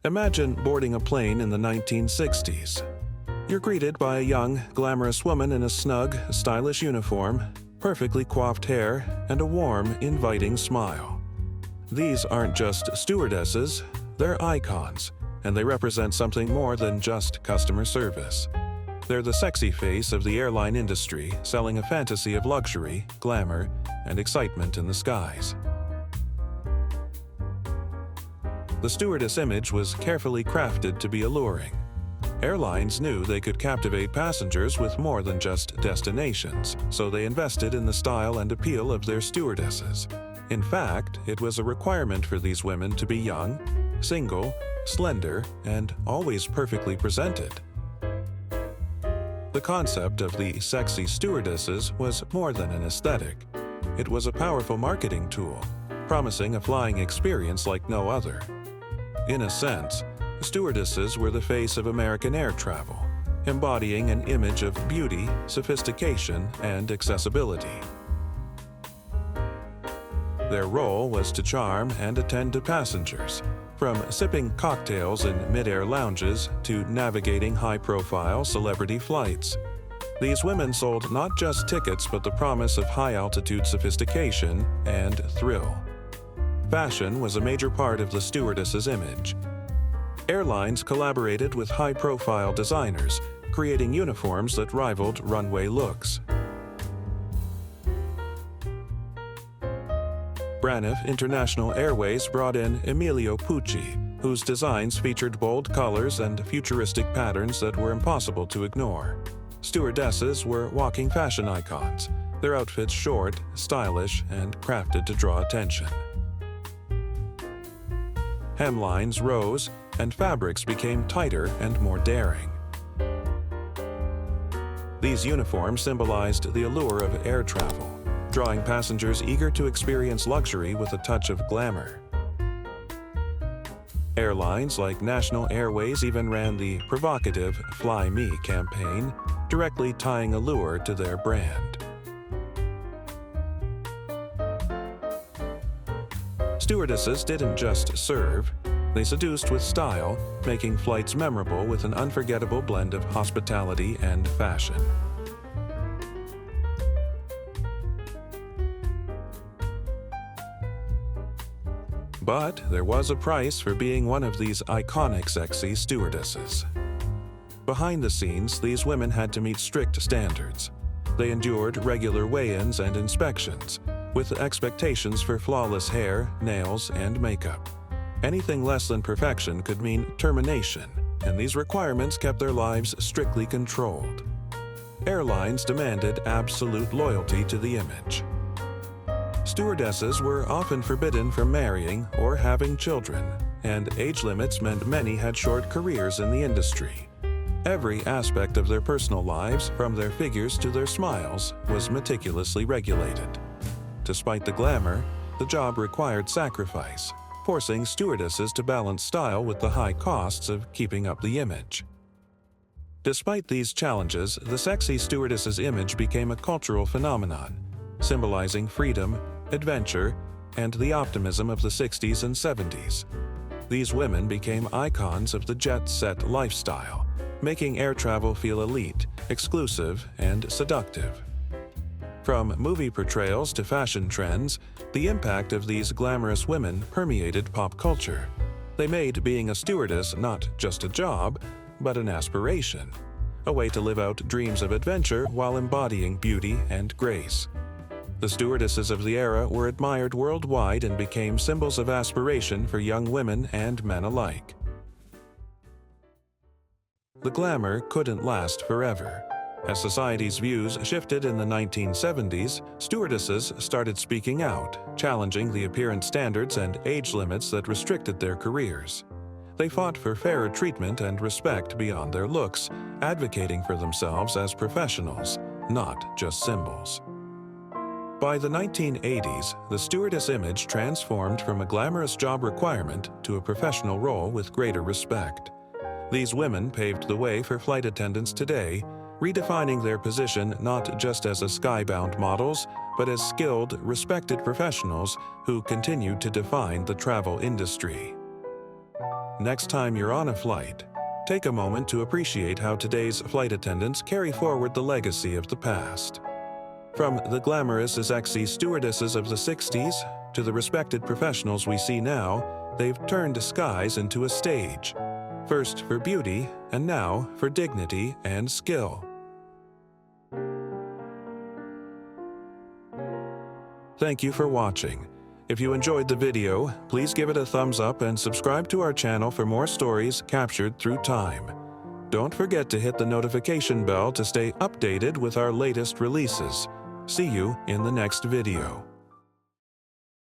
Imagine boarding a plane in the 1960s. You're greeted by a young, glamorous woman in a snug, stylish uniform, perfectly coiffed hair, and a warm, inviting smile. These aren't just stewardesses, they're icons, and they represent something more than just customer service. They're the sexy face of the airline industry, selling a fantasy of luxury, glamour, and excitement in the skies. The stewardess image was carefully crafted to be alluring. Airlines knew they could captivate passengers with more than just destinations, so they invested in the style and appeal of their stewardesses. In fact, it was a requirement for these women to be young, single, slender, and always perfectly presented. The concept of the sexy stewardesses was more than an aesthetic. It was a powerful marketing tool, promising a flying experience like no other. In a sense, stewardesses were the face of American air travel, embodying an image of beauty, sophistication, and accessibility. Their role was to charm and attend to passengers, from sipping cocktails in mid-air lounges to navigating high-profile celebrity flights. These women sold not just tickets but the promise of high-altitude sophistication and thrill. Fashion was a major part of the stewardess's image. Airlines collaborated with high-profile designers, creating uniforms that rivaled runway looks. Braniff International Airways brought in Emilio Pucci, whose designs featured bold colors and futuristic patterns that were impossible to ignore. Stewardesses were walking fashion icons, their outfits short, stylish, and crafted to draw attention. Hemlines rose, and fabrics became tighter and more daring. These uniforms symbolized the allure of air travel, drawing passengers eager to experience luxury with a touch of glamour. Airlines like National Airways even ran the provocative Fly Me campaign, directly tying allure to their brand. Stewardesses didn't just serve, they seduced with style, making flights memorable with an unforgettable blend of hospitality and fashion. But there was a price for being one of these iconic sexy stewardesses. Behind the scenes, these women had to meet strict standards. They endured regular weigh-ins and inspections, with expectations for flawless hair, nails, and makeup. Anything less than perfection could mean termination, and these requirements kept their lives strictly controlled. Airlines demanded absolute loyalty to the image. Stewardesses were often forbidden from marrying or having children, and age limits meant many had short careers in the industry. Every aspect of their personal lives, from their figures to their smiles, was meticulously regulated. Despite the glamour, the job required sacrifice, forcing stewardesses to balance style with the high costs of keeping up the image. Despite these challenges, the sexy stewardess's image became a cultural phenomenon, symbolizing freedom, adventure, and the optimism of the 60s and 70s. These women became icons of the jet-set lifestyle, making air travel feel elite, exclusive, and seductive. From movie portrayals to fashion trends, the impact of these glamorous women permeated pop culture. They made being a stewardess not just a job, but an aspiration, a way to live out dreams of adventure while embodying beauty and grace. The stewardesses of the era were admired worldwide and became symbols of aspiration for young women and men alike. The glamour couldn't last forever. As society's views shifted in the 1970s, stewardesses started speaking out, challenging the appearance standards and age limits that restricted their careers. They fought for fairer treatment and respect beyond their looks, advocating for themselves as professionals, not just symbols. By the 1980s, the stewardess image transformed from a glamorous job requirement to a professional role with greater respect. These women paved the way for flight attendants today, redefining their position not just as skybound models, but as skilled, respected professionals who continued to define the travel industry. next time you're on a flight, take a moment to appreciate how today's flight attendants carry forward the legacy of the past. From the glamorous as sexy stewardesses of the 60s to the respected professionals we see now, they've turned the skies into a stage, first for beauty and now for dignity and skill. Thank you for watching. If you enjoyed the video, please give it a thumbs up and subscribe to our channel for more stories captured through time. Don't forget to hit the notification bell to stay updated with our latest releases. See you in the next video.